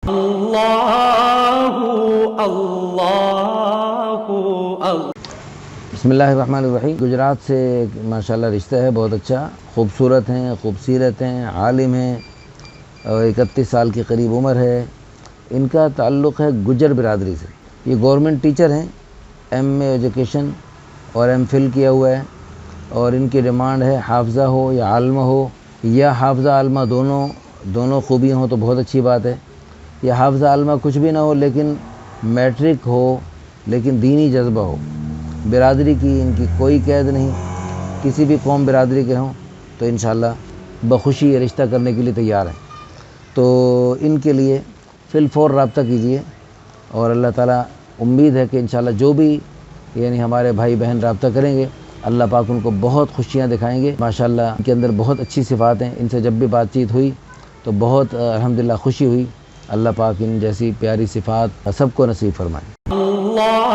बिस्मिल्लाहिर्रहमानिर्रहीम। गुजरात से माशाल्लाह रिश्ता है बहुत अच्छा, खूबसूरत हैं, खूबसीरत हैं, आलिम हैं और 31 साल की करीब उम्र है। इनका ताल्लुक़ है गुजर बिरादरी से। ये गवर्नमेंट टीचर हैं, एमए एजुकेशन और एमफिल किया हुआ है और इनकी डिमांड है हाफ़ज़ा हो या आलमा हो, या हाफ़ज़ा आलमा दोनों खूबियाँ हो तो बहुत अच्छी बात है, या हाफ़ज़ा आलमा कुछ भी ना हो लेकिन मैट्रिक हो, लेकिन दीनी जज्बा हो। बिरादरी की इनकी कोई कैद नहीं, किसी भी कौम बिरादरी के हों तो इंशाअल्लाह बखुशी रिश्ता करने के लिए तैयार हैं। तो इनके लिए फ़िलफ़ौर रब्ता कीजिए और अल्लाह ताला उम्मीद है कि इंशाअल्लाह जो भी यानी हमारे भाई बहन रब्ता करेंगे अल्लाह पाक उनको बहुत खुशियाँ दिखाएंगे। माशाअल्लाह इनके अंदर बहुत अच्छी सिफ़ात हैं। इनसे जब भी बातचीत हुई तो बहुत अल्हम्दुलिल्लाह खुशी हुई। अल्लाह पाक इन जैसी प्यारी सिफ़ात सबको नसीब फरमाए। अल्लाह